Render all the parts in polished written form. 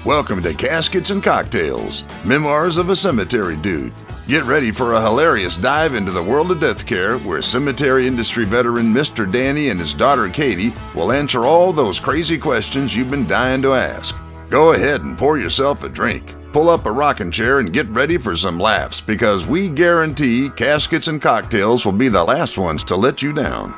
Welcome to Caskets and Cocktails, Memoirs of a Cemetery Dude. Get ready for a hilarious dive into the world of death care where cemetery industry veteran Mr. Danny and his daughter Katie will answer all those crazy questions you've been dying to ask. Go ahead and pour yourself a drink, pull up a rocking chair, and get ready for some laughs because we guarantee Caskets and Cocktails will be the last ones to let you down.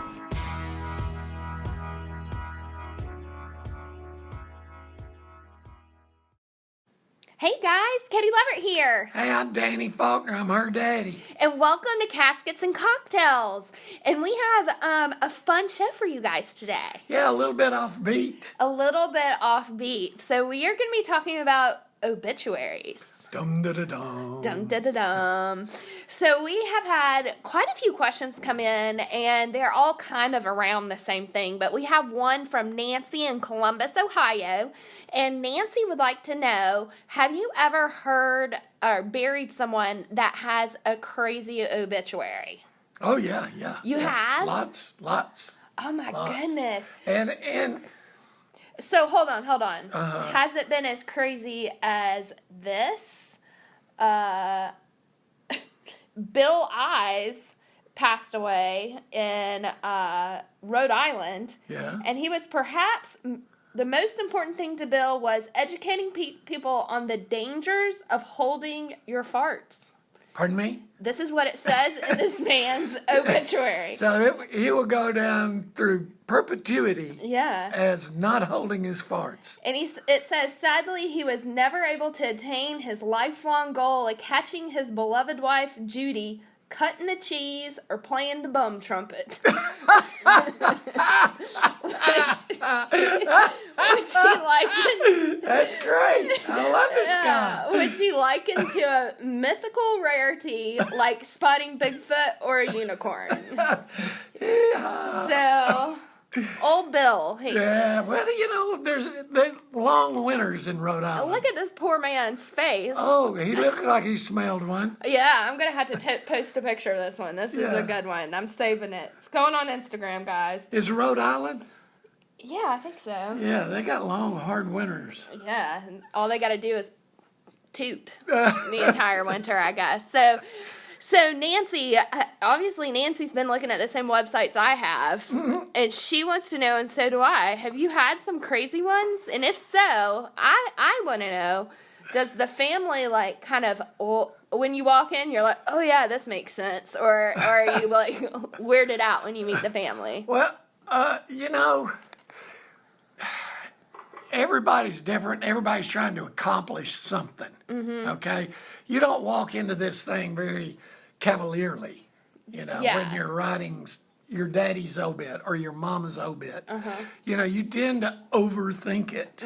Hey guys, Katie Leverett here. Hey, I'm Danny Faulkner. I'm her daddy. And welcome to Caskets and Cocktails. And we have a fun show for you guys today. Yeah, a little bit offbeat. A little bit offbeat. So we are going to be talking about obituaries. Dum-da-da-dum. Dum-da-da-dum. So we have had quite a few questions come in, and they're all kind of around the same thing. But we have one from Nancy in Columbus, Ohio. And Nancy would like to know, have you ever heard or buried someone that has a crazy obituary? Oh, yeah. You had? Lots. Oh, my Lots. goodness. And So, hold on. Has it been as crazy as this? Bill Eyes passed away in Rhode Island. Yeah. And he was perhaps, the most important thing to Bill was educating people on the dangers of holding your farts. Pardon me? This is what it says in this man's obituary. So he will go down through perpetuity Yeah. as not holding his farts. And it says, sadly, he was never able to attain his lifelong goal of catching his beloved wife, Judy, cutting the cheese or playing the bum trumpet. which he likened... That's great. I love this guy. Which he likened to a mythical rarity like spotting Bigfoot or a unicorn. So... Old Bill. Yeah, well, there's long winters in Rhode Island. Look at this poor man's face. Oh, he looked like he smelled one. Yeah, I'm going to have to post a picture of this one. This is Yeah. a good one. I'm saving it. It's going on Instagram, guys. Is Rhode Island? Yeah, I think so. Yeah, they got long, hard winters. Yeah, and all they got to do is toot the entire winter, I guess. So Nancy, obviously Nancy's been looking at the same websites I have, and she wants to know, and so do I, have you had some crazy ones? And if so, I want to know, does the family, like, kind of, when you walk in, you're like, oh yeah, this makes sense, or are you, like, weirded out when you meet the family? Well, everybody's different. Everybody's trying to accomplish something, okay? You don't walk into this thing very cavalierly, when you're writing your daddy's obit or your mama's obit. You tend to overthink it.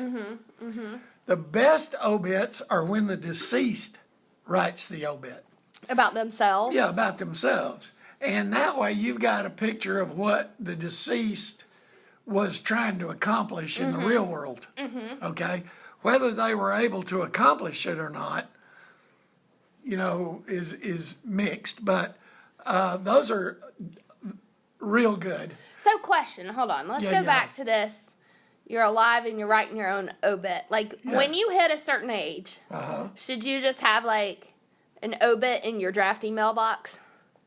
The best obits are when the deceased writes the obit. About themselves? Yeah, about themselves. And that way you've got a picture of what the deceased was trying to accomplish in the real world, okay? Whether they were able to accomplish it or not, is mixed, but those are real good. So question, hold on, let's go back to this. You're alive and you're writing your own obit. Like, when you hit a certain age, should you just have, like, an obit in your drafty mailbox?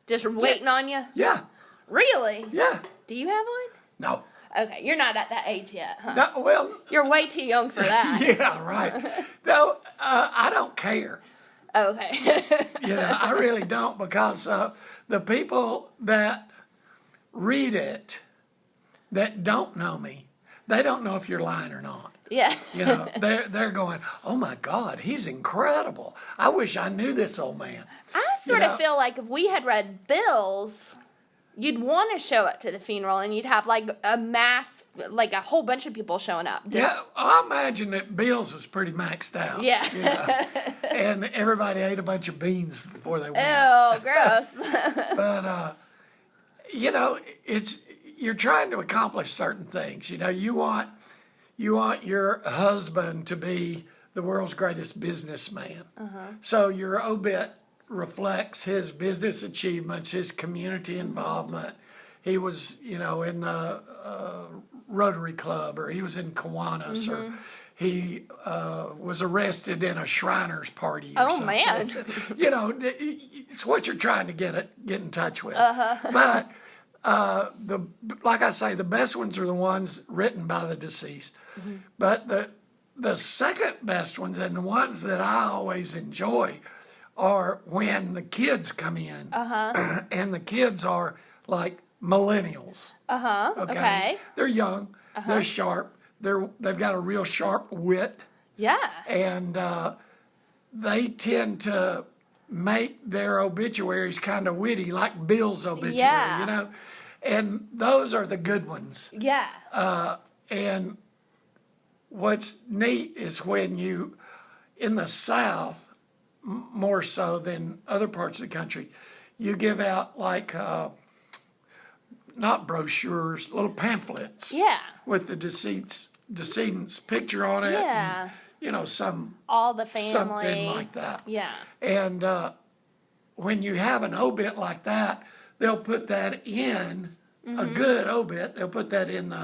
Just waiting on you? Yeah. Really? Yeah. Do you have one? No. Okay, you're not at that age yet, huh? No, well. You're way too young for that. Yeah, right. No, I don't care. Okay. I really don't, because the people that read it that don't know me, they don't know if you're lying or not. Yeah. They're going, oh my God, he's incredible. I wish I knew this old man. I sort of feel like if we had read Bill's, you'd want to show up to the funeral and you'd have like a mass, like a whole bunch of people showing up. Yeah, I imagine that Bill's was pretty maxed out. Yeah. And everybody ate a bunch of beans before they went. Oh, gross. But, you're trying to accomplish certain things. You want your husband to be the world's greatest businessman. So your obit reflects his business achievements, his community involvement. He was, in the Rotary Club, or he was in Kiwanis, or he was arrested in a Shriners party or Oh, something. man. You know, it's what you're trying to get in touch with. But like I say, the best ones are the ones written by the deceased. But the second best ones, and the ones that I always enjoy, are when the kids come in. And the kids are like millennials. Okay. They're young, they're sharp, they've got a real sharp wit, Yeah. and they tend to make their obituaries kind of witty, like Bill's obituary, Yeah. you know? And those are the good ones. Yeah. And what's neat is when you, in the South, more so than other parts of the country, you give out like, not brochures, little pamphlets. Yeah. With the decedent's picture on it. Yeah. And, you know, All the family. something like that. Yeah. And when you have an obit like that, they'll put that in, a good obit, they'll put that in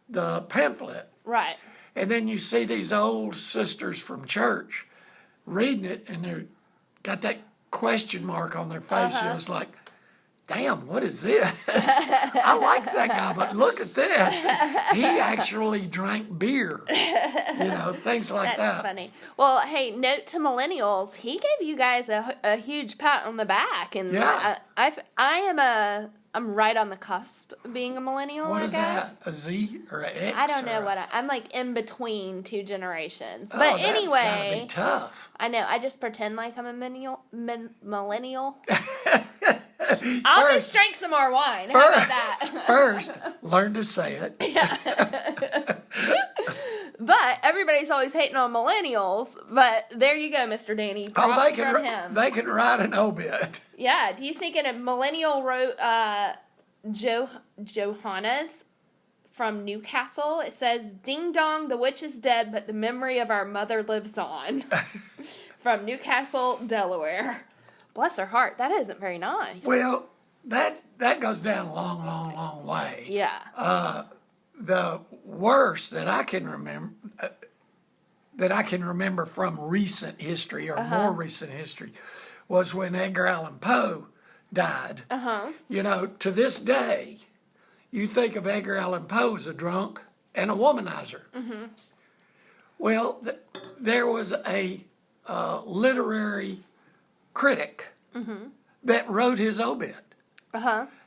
the pamphlet. Right. And then you see these old sisters from church reading it, and they've got that question mark on their face. It was like, damn, what is this? I like that guy, but look at this. He actually drank beer. You know, things like That's that. funny. Well, hey, note to millennials, he gave you guys a huge pat on the back, and Yeah. I'm right on the cusp of being a millennial. What I is guess. that? A Z or an X? I don't know or what I'm like in between two generations. Oh, But that's gotta anyway, be tough. I know. I just pretend like I'm a millennial. I'll just drink some more wine. How about that? First, learn to say it. But everybody's always hating on millennials. But there you go, Mr. Danny. Props from him. They can write an obit. Yeah. Do you think a millennial wrote Johannes from Newcastle? It says, "Ding dong, the witch is dead, but the memory of our mother lives on." From Newcastle, Delaware. Bless her heart. That isn't very nice. Well, that goes down a long, long, long way. Yeah. The worst that I can remember from recent history or more recent history was when Edgar Allan Poe died. You know, to this day, you think of Edgar Allan Poe as a drunk and a womanizer. Well, there was a literary critic that wrote his obit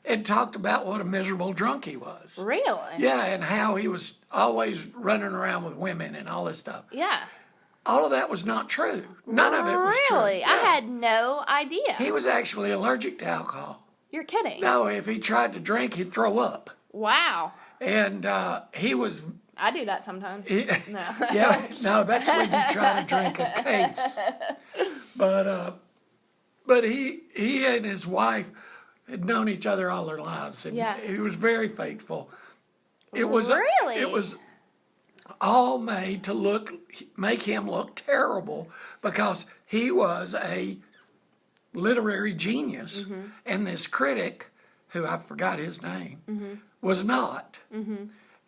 and talked about what a miserable drunk he was. Really? Yeah, and how he was always running around with women and all this stuff. Yeah. All of that was not true. None of it was true. Really? I Yeah. had no idea. He was actually allergic to alcohol. You're kidding. No, if he tried to drink, he'd throw up. Wow. And he was... I do that sometimes. No. Yeah, no, that's when you try to drink a case. But he and his wife had known each other all their lives, and Yeah. he was very faithful. It was Really? It was all made to make him look terrible because he was a literary genius, and this critic, who I forgot his name, was not.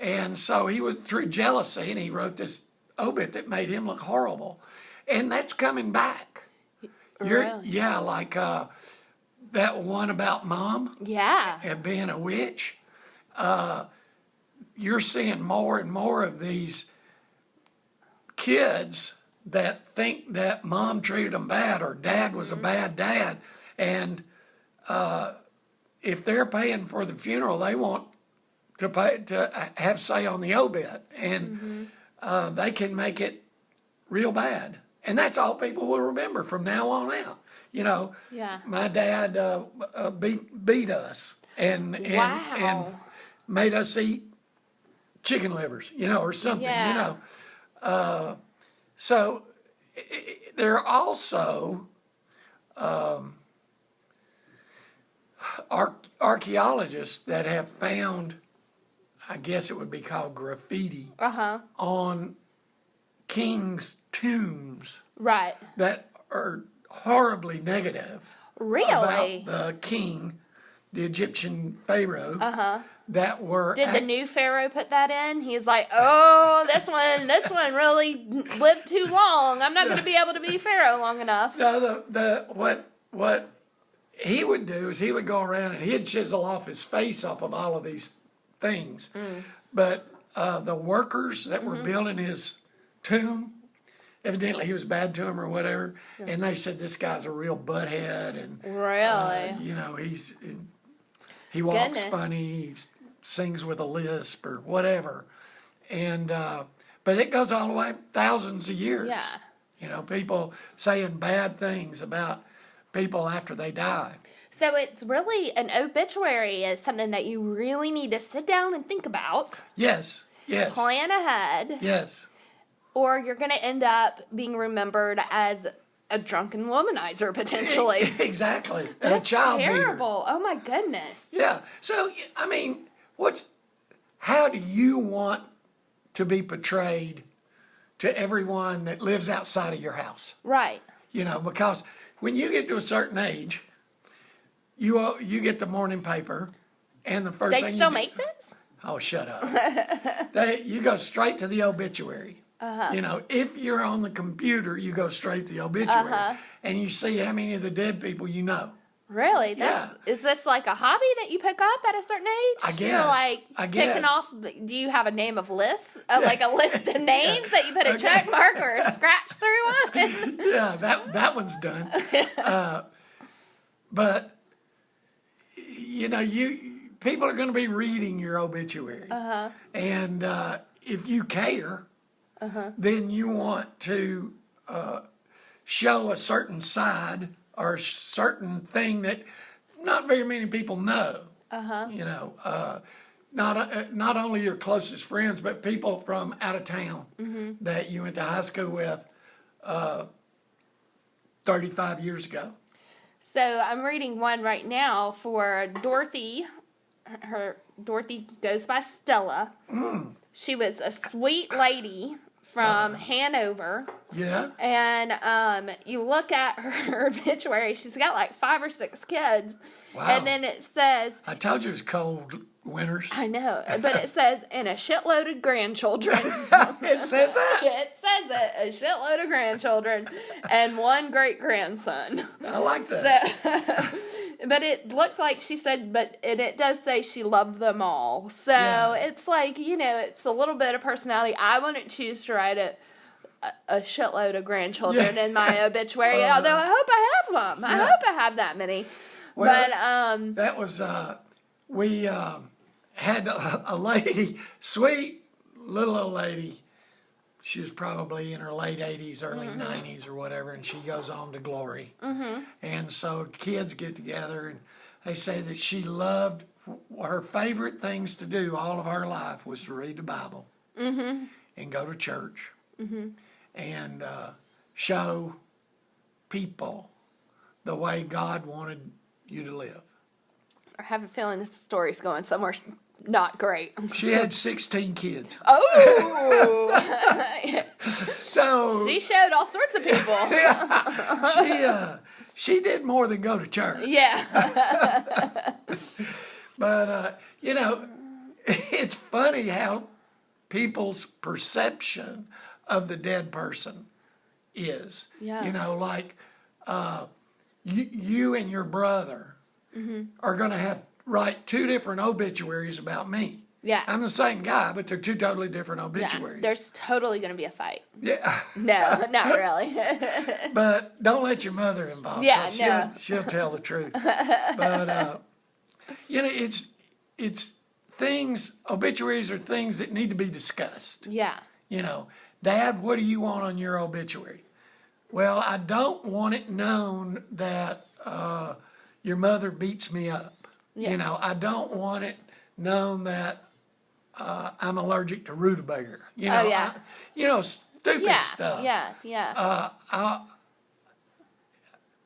And so he was through jealousy, and he wrote this obit that made him look horrible, and that's coming back. Really? Yeah, like that one about Mom Yeah. and being a witch. You're seeing more and more of these kids that think that Mom treated them bad or Dad was a bad dad, and if they're paying for the funeral, they want to have say on the obit, and they can make it real bad. And that's all people will remember from now on out. You know, Yeah. my dad beat us and Wow. made us eat chicken livers, you know, or something, Yeah. you know. So there are also archaeologists that have found, I guess it would be called graffiti, on kings' tombs Right. that are horribly negative Really? about the king the Egyptian pharaoh that were. Did the new pharaoh put that in? He's like, oh, this one really lived too long. I'm not going to be able to be pharaoh long enough. No, what he would do is he would go around and he'd chisel off his face off of all of these things. But the workers that were building his tomb, evidently he was bad to them or whatever, and they said this guy's a real butthead, and really, you know, he walks Goodness. funny, he sings with a lisp or whatever, and but it goes all the way thousands of years. Yeah. You know, people saying bad things about people after they die. So it's really, an obituary is something that you really need to sit down and think about. Yes. Plan ahead. Yes. Or you're going to end up being remembered as a drunken womanizer, potentially. Exactly. And That's a child beater. terrible. Oh, my goodness. Yeah. So, I mean, how do you want to be portrayed to everyone that lives outside of your house? Right. You know, because when you get to a certain age, you get the morning paper, and the first thing They you still do- make this? Oh, shut up. You go straight to the obituary. You know, if you're on the computer, you go straight to the obituary, and you see how many of the dead people you know. Really? Yeah. Is this like a hobby that you pick up at a certain age? I guess. You're like I ticking guess. off, do you have a name of lists? Like a list of names that you put a check mark or a scratch through on? Yeah, that one's done. But, you know, people are going to be reading your obituary. And if you care, then you want to show a certain side or a certain thing that not very many people know. You know, not only your closest friends, but people from out of town that you went to high school with 35 years ago. So I'm reading one right now for Dorothy. Dorothy goes by Stella. She was a sweet lady from Hanover. Yeah. And you look at her obituary, she's got like 5 or 6 kids. Wow. And then it says, I told you it was cold winters. I know, but it says, and a shitload of grandchildren. It says that. It says it, a shitload of grandchildren and 1 great-grandson. I like that. So, but it looked like she said, and it does say she loved them all. So it's like, you know, it's a little bit of personality. I wouldn't choose to write a shitload of grandchildren in my obituary, although I hope I have them. I hope I have that many. Well, but that was, we had a lady, sweet little old lady. She was probably in her late 80s, early 90s or whatever, and she goes on to glory. And so kids get together, and they say that she loved, her favorite things to do all of her life was to read the Bible and go to church and show people the way God wanted you to live. I have a feeling this story's going somewhere not great. She had 16 kids. Oh! So She showed all sorts of people. she did more than go to church. Yeah. But you know, it's funny how people's perception of the dead person is. Yeah. You know, like you and your brother are going to write 2 different obituaries about me. Yeah. I'm the same guy, but they're 2 totally different Yeah. obituaries. There's totally going to be a fight. Yeah. No, not really. But don't let your mother involved. Yeah, 'cause no. She'll tell the truth. But you know, it's things. Obituaries are things that need to be discussed. Yeah. You know, Dad, what do you want on your obituary? Well, I don't want it known that your mother beats me up. Yeah. You know, I don't want it known that I'm allergic to rutabaga. You know, Oh, yeah. Stupid Yeah. stuff. Yeah.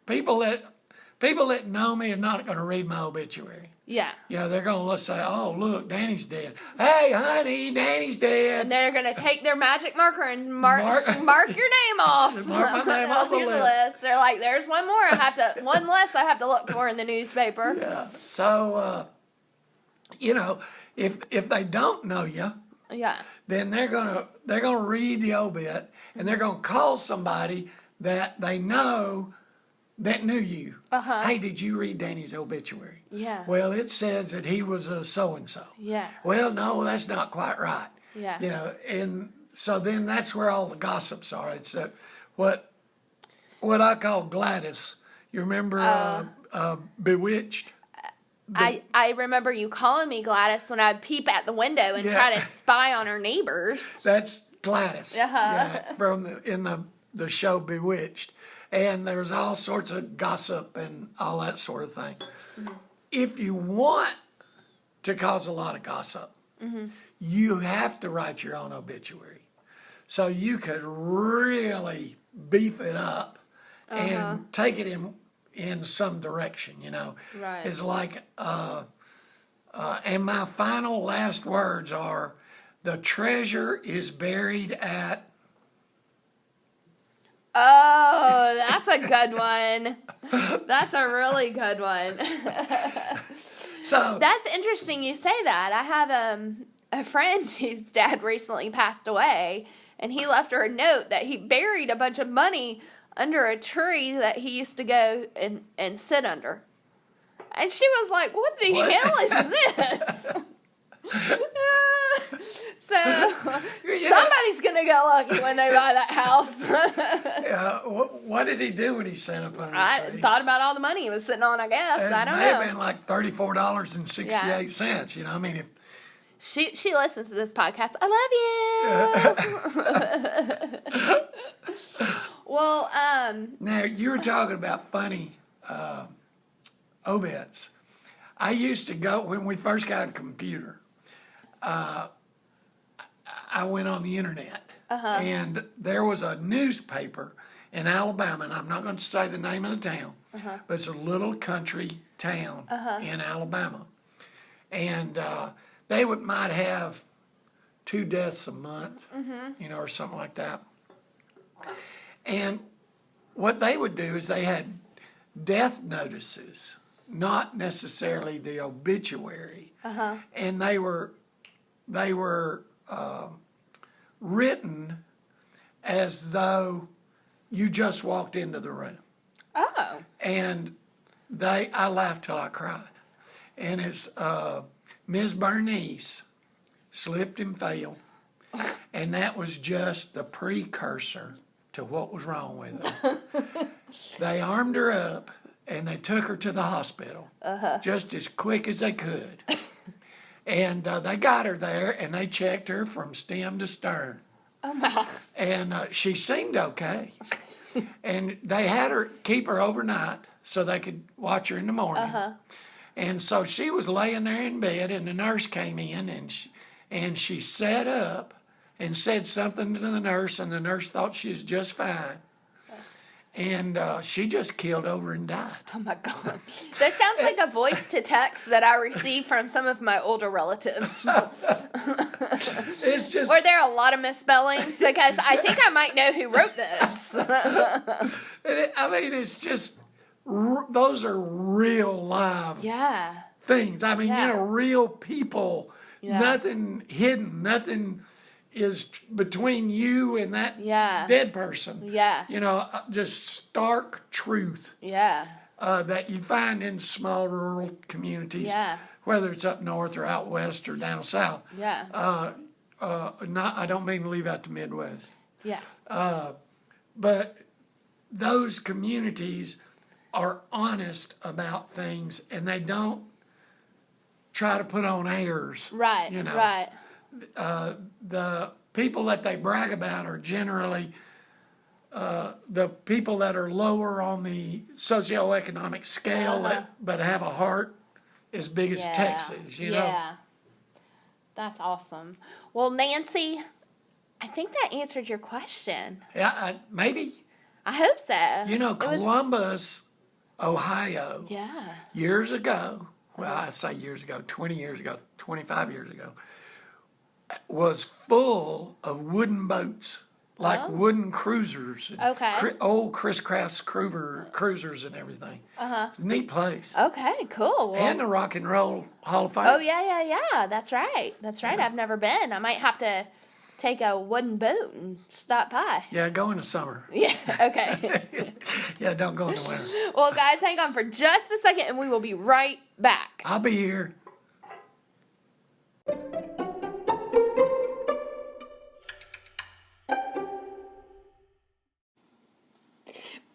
People that know me are not going to read my obituary. Yeah. You know, they're going to say, oh, look, Danny's dead. Hey, honey, Danny's dead. And they're going to take their magic marker and mark your name off. Mark my name off the list. They're like, there's one less I have to look for in the newspaper. Yeah. So, you know, if they don't know you, then they're gonna read the obit, and they're gonna call somebody that they know that knew you. Hey, did you read Danny's obituary? Yeah. Well, it says that he was a so-and-so. Yeah. Well, no, that's not quite right. Yeah. You know, and so then that's where all the gossips are. It's what I call Gladys. You remember Bewitched? I remember you calling me Gladys when I'd peep at the window and try to spy on her neighbors. That's Gladys. Yeah, from the show Bewitched. And there's all sorts of gossip and all that sort of thing. Mm-hmm. If you want to cause a lot of gossip, you have to write your own obituary. So you could really beef it up and take it in some direction, you know. Right. It's like, and my final last words are, the treasure is buried at... Oh, that's a good one. That's a really good one. So that's interesting you say that. I have a friend whose dad recently passed away, and he left her a note that he buried a bunch of money under a tree that he used to go and sit under. And she was like, what the hell is this? So somebody's going to get lucky when they buy that house. What did he do when he sat up under the tree? Thought about all the money he was sitting on, I guess. I don't know. It may have been like $34.68, you know. I mean, if she listens to this podcast, I love you. Well, now you were talking about funny obits. I used to go when we first got a computer. I went on the internet, and there was a newspaper in Alabama, and I'm not going to say the name of the town, but it's a little country town in Alabama, and they might have 2 deaths a month, you know, or something like that. And what they would do is they had death notices, not necessarily the obituary, and they were written as though you just walked into the room. Oh. And I laughed till I cried. And it's Ms. Bernice slipped and fell, and that was just the precursor to what was wrong with her. They armed her up, and they took her to the hospital just as quick as they could. And they got her there, and they checked her from stem to stern. Oh, my. And she seemed okay. And they had her keep her overnight so they could watch her in the morning. And so she was laying there in bed, and the nurse came in, and she sat up and said something to the nurse, and the nurse thought she was just fine. And she just keeled over and died. Oh, my God. That sounds like a voice-to-text that I received from some of my older relatives. It's just... Were there a lot of misspellings? Because I think I might know who wrote this. I mean, it's just... Those are real live things. I mean, you know, real people. Nothing hidden. Nothing is between you and that dead person. You know, just stark truth. That you find in small rural communities. Whether it's up north or out west or down south. I don't mean to leave out the Midwest. But those communities are honest about things, and they don't try to put on airs. Right, you know. right. The people that they brag about are generally the people that are lower on the socioeconomic scale, but have a heart as big as Texas, you know. That's awesome. Well, Nancy, I think that answered your question. Yeah, maybe. I hope so. You know, Columbus, Ohio, years ago, well, I say years ago, 20 years ago, 25 years ago, was full of wooden boats, like wooden cruisers. Okay. Old crisscross cruisers and everything. It's a neat place. Okay, cool. Well, And the Rock and Roll Hall of Fame. oh, yeah. That's right. I've never been. I might have to take a wooden boat and stop by. Yeah, go in the summer. Yeah, okay. Yeah, don't go in the winter. Well, guys, hang on for just a second, and we will be right back. I'll be here.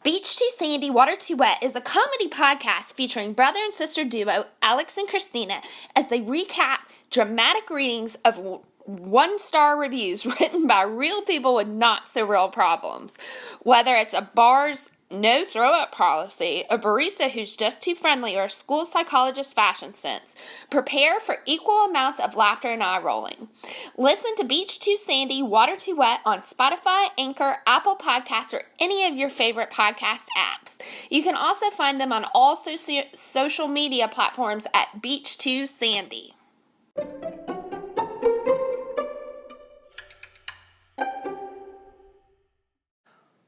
Beach Too Sandy, Water Too Wet is a comedy podcast featuring brother and sister duo Alex and Christina as they recap dramatic readings of one-star reviews written by real people with not-so-real problems. Whether it's a bar's no throw-up policy, a barista who's just too friendly, or a school psychologist's fashion sense, prepare for equal amounts of laughter and eye-rolling. Listen to Beach Too Sandy, Water Too Wet on Spotify, Anchor, Apple Podcasts, or any of your favorite podcast apps. You can also find them on all social media platforms at Beach Too Sandy.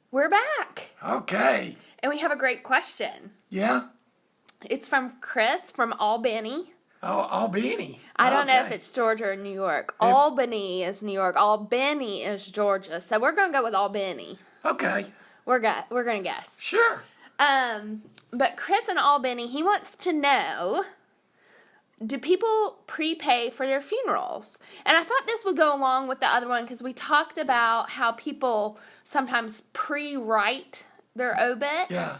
We're back. Okay. And we have a great question. Yeah? It's from Chris from Albany. Oh, Albany. I don't know if Okay. it's Georgia or New York. Albany is New York. Albany is Georgia. So we're going to go with Albany. Okay. We're going to guess. Sure. But Chris in Albany, he wants to know, do people prepay for their funerals? And I thought this would go along with the other one because we talked about how people sometimes pre-write their obits. Yeah.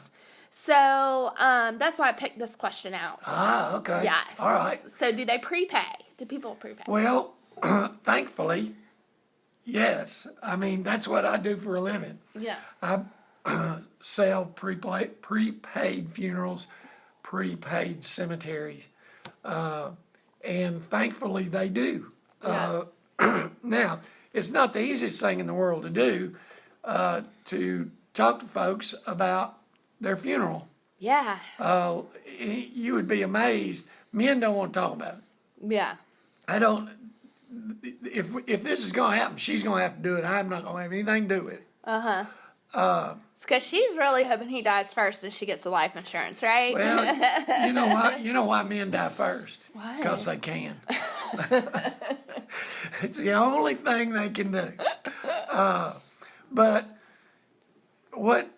So that's why I picked this question out. Ah, okay. Yes. All right. So do they prepay? Do people prepay? Well, thankfully, yes. I mean, that's what I do for a living. Yeah. I sell prepaid funerals, prepaid cemeteries, and thankfully they do. Yeah. Now, it's not the easiest thing in the world to do, to talk to folks about their funeral. Yeah. You would be amazed. Men don't want to talk about it. Yeah. I don't. If this is going to happen, she's going to have to do it. I'm not going to have anything to do with it. It's because she's really hoping he dies first and she gets the life insurance, right? Well, you know why? You know why men die first? Why? Because they can. It's the only thing they can do. But what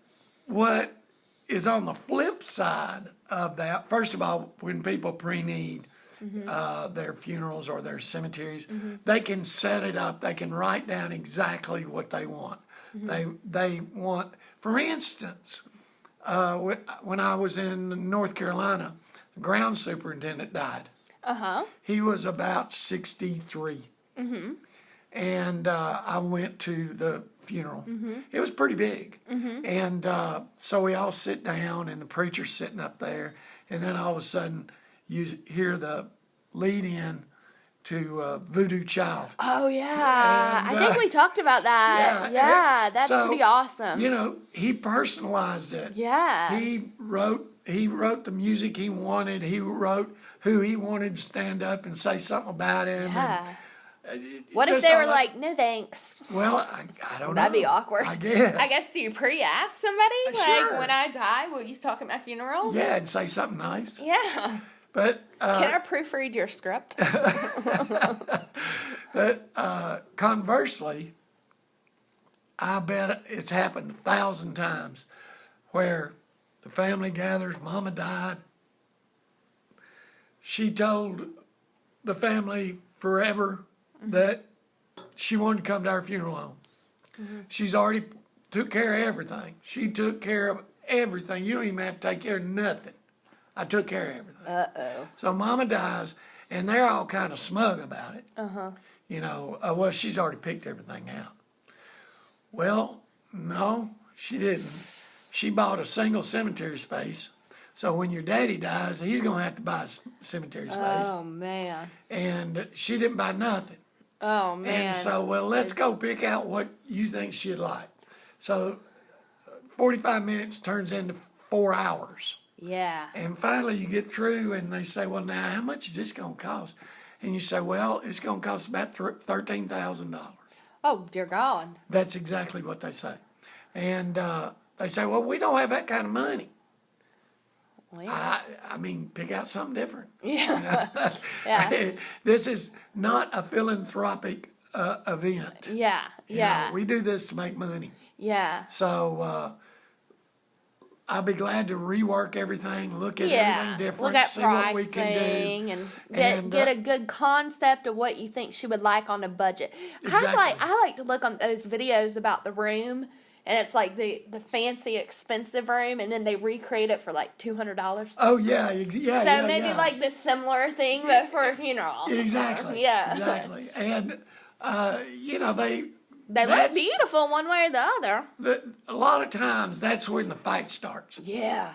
is on the flip side of that? First of all, when people pre-need their funerals or their cemeteries, they can set it up. They can write down exactly what they want. They want, for instance, when I was in North Carolina, the ground superintendent died. He was about 63. And I went to the funeral. It was pretty big. And so we all sit down, and the preacher's sitting up there, and then all of a sudden you hear the lead in to Voodoo Child. Oh, yeah. And, I think we talked about that. Yeah, that's so, pretty awesome. You know, he personalized it. Yeah. He wrote the music he wanted. He wrote who he wanted to stand up and say something about him. Yeah. And, What if just they all were that- like, no thanks? Well, I don't know. That'd be awkward. I guess. I guess do you pre-ask somebody? Sure. Like, when I die, will you talk at my funeral? Yeah, and say something nice. Yeah. But Can I proofread your script? but conversely, I bet it's happened 1,000 times where the family gathers, Mama died. She told the family forever that she wanted to come to our funeral home. She's already took care of everything. She took care of everything. You don't even have to take care of nothing. I took care of everything. Uh-oh. So Mama dies, and they're all kind of smug about it. You know, well, she's already picked everything out. Well, no, she didn't. She bought a single cemetery space. So when your daddy dies, he's going to have to buy a cemetery space. Oh, man. And she didn't buy nothing. Oh, man. And so, well, let's go pick out what you think she'd like. So 45 minutes turns into 4 hours. Yeah. And finally you get through and they say, well, now how much is this going to cost? And you say, well, it's going to cost about $13,000. Oh, dear God. That's exactly what they say. And they say, well, we don't have that kind of money. Well, yeah. I mean, pick out something different. Yeah. Yeah. This is not a philanthropic event. Yeah. Yeah. We do this to make money. Yeah. So I'll be glad to rework everything, look at everything different, Look at see what we can do. And get a good concept of what you think she would like on a budget. Exactly. I like to look on those videos about the room, and it's like the fancy, expensive room, and then they recreate it for like $200. Oh, yeah, yeah. So maybe like the similar thing, but for a funeral. Exactly. Yeah. Exactly. And, They look beautiful one way or the other. A lot of times that's when the fight starts. Yeah.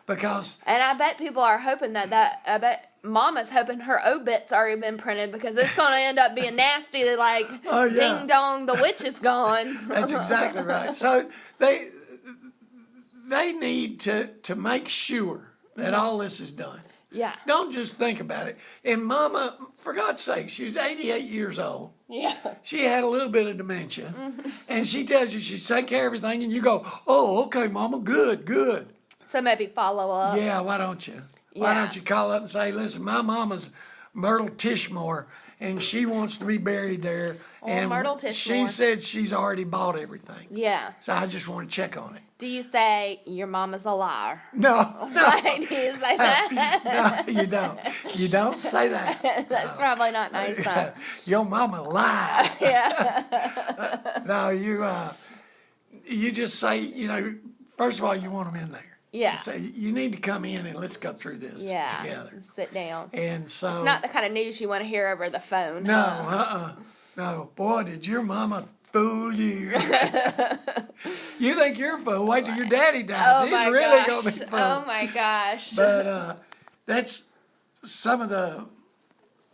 Because. And I bet people are hoping I bet Mama's hoping her obit's already been printed because it's going to end up being nasty. Like, ding dong, the witch is gone. That's exactly right. So they need to make sure that all this is done. Yeah. Don't just think about it. And Mama, for God's sake, she was 88 years old. Yeah. She had a little bit of dementia. And she tells you she's take care of everything, and you go, oh, okay, Mama, good. So maybe follow up. Yeah, why don't you? Why don't you call up and say, listen, my mama's Myrtle Tishmore, and she wants to be buried there. And Myrtle Tishmore. She said she's already bought everything. Yeah. So I just want to check on it. Do you say, your mama's a liar? No. Do you say that? No, you don't. You don't say that. That's probably not nice, huh? Your mama lied. Yeah. No, you just say, first of all, you want them in there. Yeah. You say, you need to come in and let's go through this together. Sit down. And so. It's not the kind of news you want to hear over the phone. No, No. Boy, did your mama fool you. You think you're a fool. Wait till your daddy dies. Oh, He's my really gosh. going to be fooled. Oh, my gosh. But that's some of the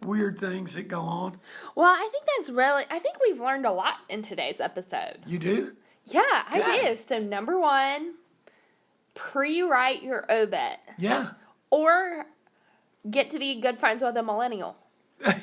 weird things that go on. Well, I think we've learned a lot in today's episode. You do? Yeah, I do. So, number one, pre-write your obit. Yeah. Or get to be good friends with a millennial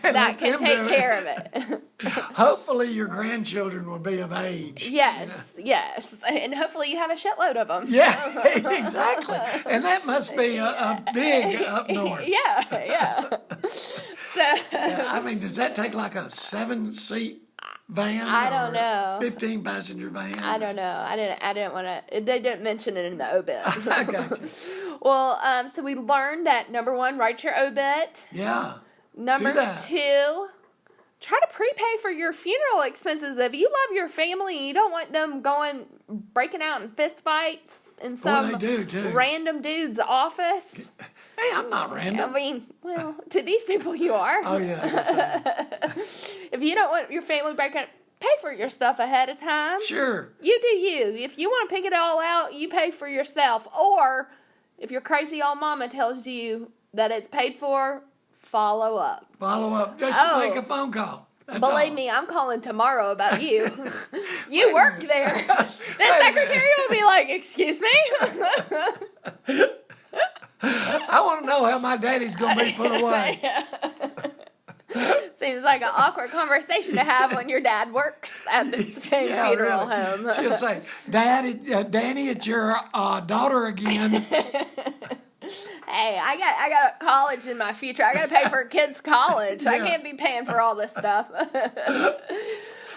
that can take care of it. Hopefully your grandchildren will be of age. Yes. And hopefully you have a shitload of them. Yeah, exactly. And that must be a big up north. Yeah. So, I mean, does that take like a 7-seat van? I don't know. 15-passenger van? I don't know. I didn't want to. They didn't mention it in the obit. I got you. Well, so we learned that number one, write your obit. Yeah. Number two, try to prepay for your funeral expenses. If you love your family and you don't want them breaking out in fist fights in some random dude's office. Hey, I'm not random. I mean, well, to these people you are. Oh, yeah. If you don't want your family breaking, pay for your stuff ahead of time. Sure. You do you. If you want to pick it all out, you pay for yourself. Or if your crazy old mama tells you that it's paid for, follow up. Just make a phone call. Believe me, I'm calling tomorrow about you. You worked there. The secretary will be like, excuse me? I want to know how my daddy's going to be put away. Seems like an awkward conversation to have when your dad works at the same funeral home. She'll say, Danny, it's your daughter again. Hey, I got college in my future. I got to pay for a kid's college. I can't be paying for all this stuff.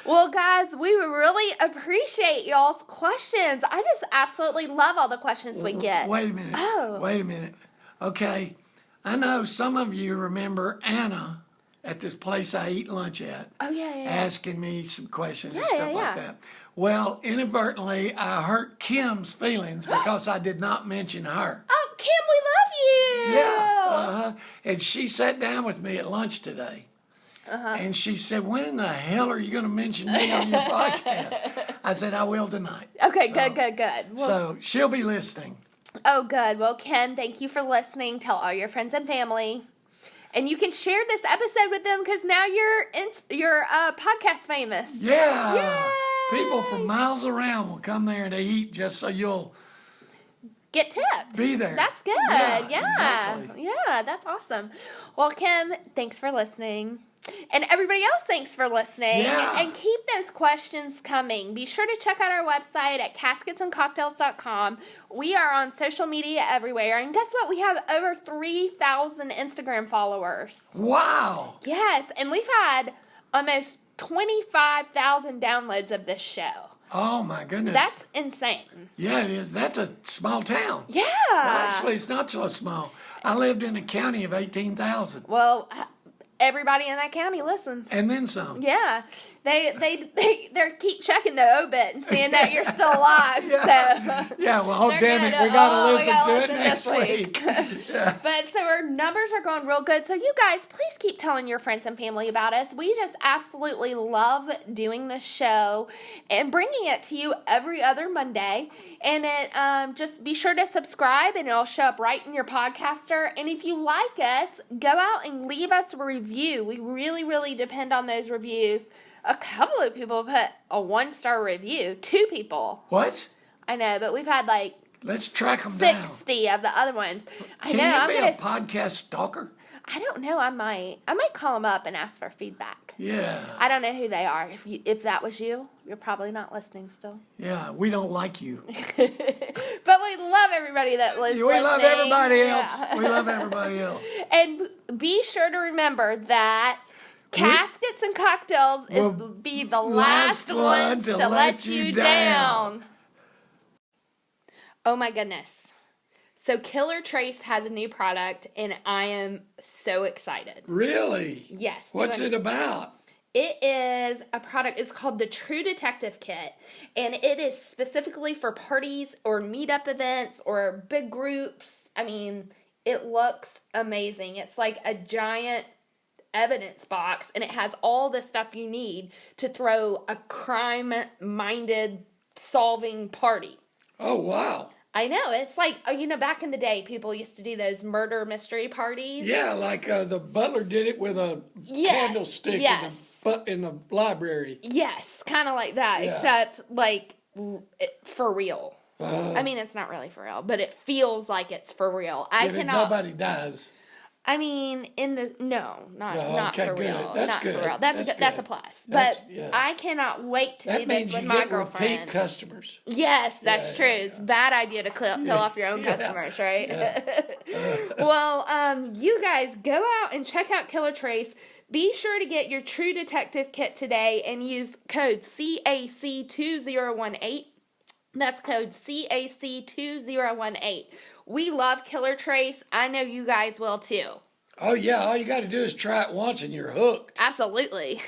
Well, guys, we really appreciate y'all's questions. I just absolutely love all the questions we get. Wait a minute. Oh. Wait a minute. Okay. I know some of you remember Anna at this place I eat lunch at. Oh, yeah. Asking me some questions and stuff like that. Well, inadvertently, I hurt Kim's feelings because I did not mention her. Oh, Kim, we love you. Yeah. And she sat down with me at lunch today. And she said, when in the hell are you going to mention me on your podcast? I said, I will tonight. Okay, good. Well, so she'll be listening. Oh, good. Well, Kim, thank you for listening. Tell all your friends and family. And you can share this episode with them because now you're podcast famous. Yeah. Yay! People from miles around will come there and eat just so you'll get tipped. Be there. That's good. Yeah. Exactly. Yeah, that's awesome. Well, Kim, thanks for listening. And everybody else, thanks for listening. Yeah. And keep those questions coming. Be sure to check out our website at casketsandcocktails.com. We are on social media everywhere. And guess what? We have over 3,000 Instagram followers. Wow. Yes. And we've had almost 25,000 downloads of this show. Oh, my goodness. That's insane. Yeah, it is. That's a small town. Yeah. Well, actually, it's not so small. I lived in a county of 18,000. Well, everybody in that county listen. And then some. Yeah. They keep checking the obit and seeing that you're still alive. Yeah. So Yeah, well, they're damn it. gonna- We got to we listen gotta to it listen next this week. But so our numbers are going real good. So you guys, please keep telling your friends and family about us. We just absolutely love doing this show and bringing it to you every other Monday. And it just be sure to subscribe, and it'll show up right in your podcaster. And if you like us, go out and leave us a review. We really, really depend on those reviews. A couple of people put a 1-star review. 2 people. What? I know, but we've had like Let's track them down. 60 of the other ones. I Can know. you I'm be gonna. a podcast stalker? I don't know. I might call them up and ask for feedback. Yeah. I don't know who they are. If that was you, you're probably not listening still. Yeah, we don't like you. But we love everybody that listening. We love everybody else. Yeah. We love everybody else. And be sure to remember that Caskets and Cocktails will be the last ones to let you down. Oh my goodness. So Killer Trace has a new product, and I am so excited. Really? Yes. What's it about? It is a product, it's called the True Detective Kit, and it is specifically for parties or meetup events or big groups. I mean, it looks amazing. It's like a giant evidence box, and it has all the stuff you need to throw a crime-minded solving party. Oh, wow. I know. It's like, back in the day, people used to do those murder mystery parties. Yeah, like the butler did it with a candlestick in the library. Yes, kind of like that, except like for real. I mean, it's not really for real, but it feels like it's for real. Nobody dies. I mean, not okay, for good. real. That's not good. for real. That's a plus. I cannot wait to do this with my girlfriend. Repeat customers. Yes, that's true. It's a bad idea to kill off your own customers, right? Yeah. Well, you guys go out and check out Killer Trace. Be sure to get your True Detective Kit today and use code CAC2018. That's code CAC2018. We love Killer Trace. I know you guys will too. Oh, yeah. All you got to do is try it once and you're hooked. Absolutely.